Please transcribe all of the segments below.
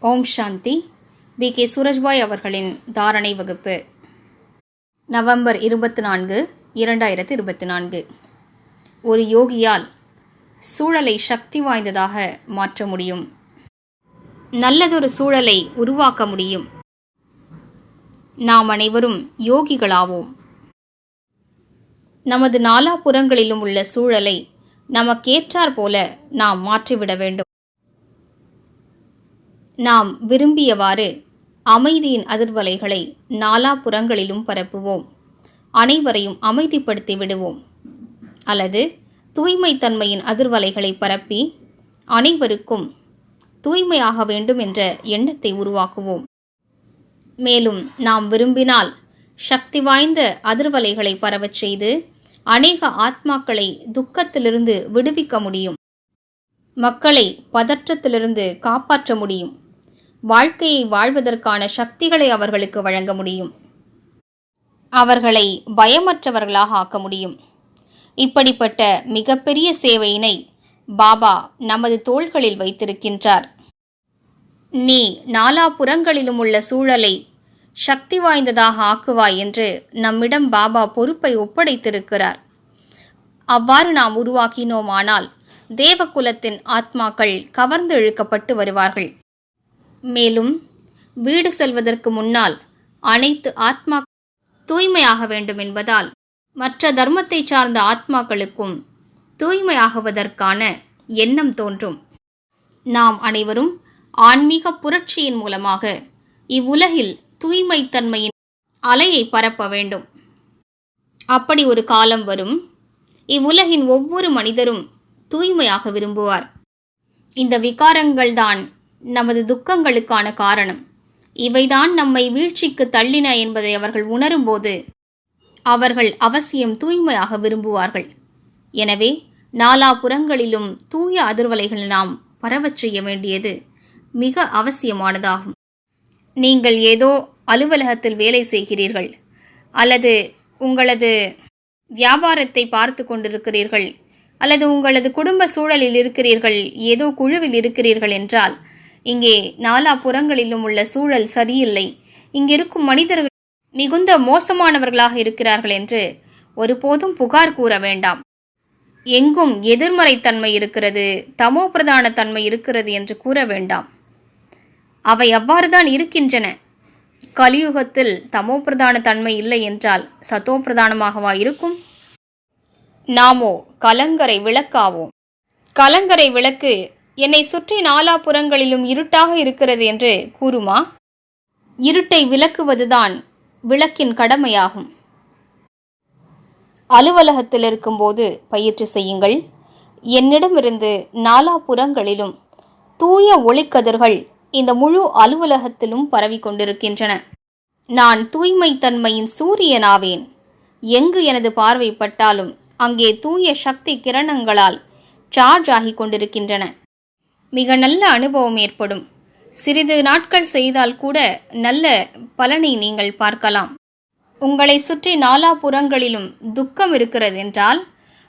ஓம் சாந்தி. VK. Surajbhai அவர்களின் தாரணை வகுப்பு. நவம்பர் 24, 2024. ஒரு யோகியால் சூழலை சக்தி வாய்ந்ததாக மாற்ற முடியும். நல்லதொரு சூழலை உருவாக்க முடியும். நாம் அனைவரும் யோகிகளாவோம். நமது நாலாபுறங்களிலும் உள்ள சூழலை நமக்கேற்றாற் போல நாம் மாற்றிவிட வேண்டும். நாம் விரும்பியவாறு அமைதியின் அதிர்வலைகளை நாலாபுறங்களிலும் பரப்புவோம். அனைவரையும் அமைதிப்படுத்தி விடுவோம். அல்லது தூய்மைத்தன்மையின் அதிர்வலைகளை பரப்பி அனைவருக்கும் தூய்மையாக வேண்டும் என்ற எண்ணத்தை உருவாக்குவோம். மேலும் நாம் விரும்பினால் சக்தி வாய்ந்த அதிர்வலைகளை பரவச் செய்து அநேக ஆத்மாக்களை துக்கத்திலிருந்து விடுவிக்க முடியும். மக்களை பதற்றத்திலிருந்து காப்பாற்ற முடியும். வாழ்க்கையை வாழ்வதற்கான சக்திகளை அவர்களுக்கு வழங்க முடியும். அவர்களை பயமற்றவர்களாக ஆக்க முடியும். இப்படிப்பட்ட மிகப்பெரிய சேவையினை பாபா நமது தோள்களில் வைத்திருக்கின்றார். நீ நாலாபுறங்களிலும் உள்ள சூழலை சக்தி வாய்ந்ததாக ஆக்குவாய் என்று நம்மிடம் பாபா பொறுப்பை ஒப்படைத்திருக்கிறார். அவ்வாறு நாம் உருவாக்கினோமானால் தேவகுலத்தின் ஆத்மாக்கள் கவர்ந்து இழுக்கப்பட்டு வருவார்கள். மேலும் வீடு செல்வதற்கு முன்னால் அனைத்து ஆத்மா தூய்மையாக வேண்டும் என்பதால் மற்ற தர்மத்தை சார்ந்த ஆத்மாக்களுக்கும் தூய்மையாகுவதற்கான எண்ணம் தோன்றும். நாம் அனைவரும் ஆன்மீக புரட்சியின் மூலமாக இவ்வுலகில் தூய்மைத்தன்மையின் அலையை பரப்ப வேண்டும். அப்படி ஒரு காலம் வரும். இவ்வுலகின் ஒவ்வொரு மனிதரும் தூய்மையாக விரும்புவார். இந்த விகாரங்கள்தான் நமது துக்கங்களுக்கான காரணம். இவைதான் நம்மை வீழ்ச்சிக்கு தள்ளின என்பதை அவர்கள் உணரும்போது அவர்கள் அவசியம் தூய்மையாக விரும்புவார்கள். எனவே நாலாபுறங்களிலும் தூய அதிர்வலைகள் நாம் பரவச் செய்ய வேண்டியது மிக அவசியமானதாகும். நீங்கள் ஏதோ அலுவலகத்தில் வேலை செய்கிறீர்கள், அல்லது உங்களது வியாபாரத்தை பார்த்து கொண்டிருக்கிறீர்கள், அல்லது உங்களது குடும்ப சூழலில் இருக்கிறீர்கள், ஏதோ குழுவில் இருக்கிறீர்கள் என்றால் இங்கே நாலாபுறங்களிலும் உள்ள சூழல் சரியில்லை, இங்கிருக்கும் மனிதர்கள் மிகுந்த மோசமானவர்களாக இருக்கிறார்கள் என்று ஒருபோதும் புகார் கூற வேண்டாம். எங்கும் எதிர்மறைத்தன்மை இருக்கிறது, தமோ பிரதான தன்மை இருக்கிறது என்று கூற வேண்டாம். அவை அவ்வாறுதான் இருக்கின்றன. கலியுகத்தில் தமோ பிரதான தன்மை இல்லை என்றால் சத்தோ பிரதானமாகவா இருக்கும்? நாமோ கலங்கரை விளக்காவோம். கலங்கரை விளக்கு என்னை சுற்றி நாலாபுறங்களிலும் இருட்டாக இருக்கிறது என்று கூறுமா? இருட்டை விளக்குவதுதான் விளக்கின் கடமையாகும். அலுவலகத்தில் இருக்கும்போது பயிற்சி செய்யுங்கள். என்னிடமிருந்து நாலாபுறங்களிலும் தூய ஒளிக்கதிர்கள் இந்த முழு அலுவலகத்திலும் பரவி கொண்டிருக்கின்றன. நான் தூய்மைத்தன்மையின் சூரியனாவேன். எங்கு எனது பார்வைப்பட்டாலும் அங்கே தூய சக்தி கிரணங்களால் சார்ஜ் ஆகி கொண்டிருக்கின்றன. மிக நல்ல அனுபவம் ஏற்படும். சிறிது நாட்கள் செய்தால் கூட நல்ல பலனை நீங்கள் பார்க்கலாம். உங்களை சுற்றி நாலாபுறங்களிலும் துக்கம் இருக்கிறது என்றால்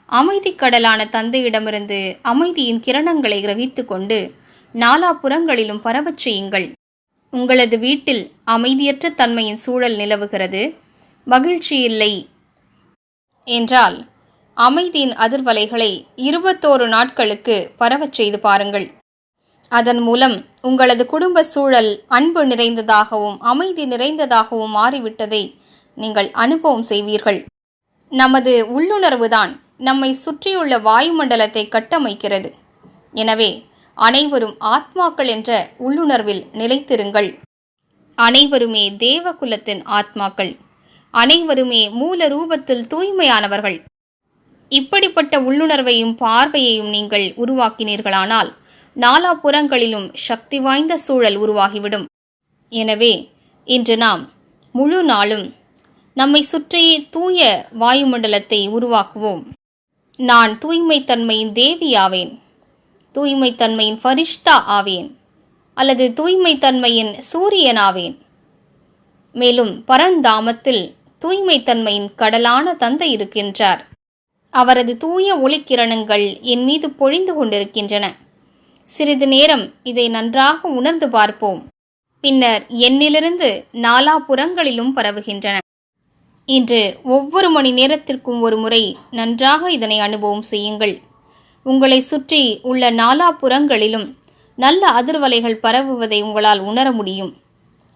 அமைதிக்கடலான தந்தையிடமிருந்து அமைதியின் கிரணங்களை கிரகித்து கொண்டு நாலாபுறங்களிலும் பரவச் செய்யுங்கள். உங்களது வீட்டில் அமைதியற்ற தன்மையின் சூழல் நிலவுகிறது, மகிழ்ச்சி இல்லை என்றால் அமைதியின் அதிர்வலைகளை 21 நாட்களுக்கு பரவச் செய்து பாருங்கள். அதன் மூலம் உங்களது குடும்ப சூழல் அன்பு நிறைந்ததாகவும் அமைதி நிறைந்ததாகவும் மாறிவிட்டதை நீங்கள் அனுபவம் செய்வீர்கள். நமது உள்ளுணர்வுதான் நம்மை சுற்றியுள்ள வாயுமண்டலத்தை கட்டமைக்கிறது. எனவே அனைவரும் ஆத்மாக்கள் என்ற உள்ளுணர்வில் நிலைத்திருங்கள். அனைவருமே தேவகுலத்தின் ஆத்மாக்கள். அனைவருமே மூல ரூபத்தில் தூய்மையானவர்கள். இப்படிப்பட்ட உள்ளுணர்வையும் பார்வையையும் நீங்கள் உருவாக்கினீர்களானால் நாலாபுறங்களிலும் சக்தி வாய்ந்த சூழல் உருவாகிவிடும். எனவே இன்று நாம் முழு நாளும் நம்மை சுற்றி தூய வாயுமண்டலத்தை உருவாக்குவோம். நான் தூய்மைத்தன்மையின் தேவி ஆவேன், தூய்மைத்தன்மையின் ஃபரிஷ்தா ஆவேன், அல்லது தூய்மைத்தன்மையின் சூரியனாவேன். மேலும் பரந்தாமத்தில் தூய்மைத்தன்மையின் கடலான தந்தை இருக்கின்றார். அவரது தூய ஒளிக்கிரணங்கள் என் மீது பொழிந்து கொண்டிருக்கின்றன. சிறிது நேரம் இதை நன்றாக உணர்ந்து பார்ப்போம். பின்னர் எண்ணிலிருந்து நாலாபுறங்களிலும் பரவுகின்றன. இன்று ஒவ்வொரு மணி நேரத்திற்கும் ஒரு முறை நன்றாக இதனை அனுபவம் செய்யுங்கள். உங்களை சுற்றி உள்ள நாலாபுறங்களிலும் நல்ல அதிர்வலைகள் பரவுவதை உங்களால் உணர முடியும்.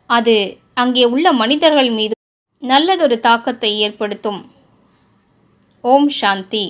அது அங்கே உள்ள மனிதர்கள் மீது நல்லதொரு தாக்கத்தை ஏற்படுத்தும். ஓம் சாந்தி.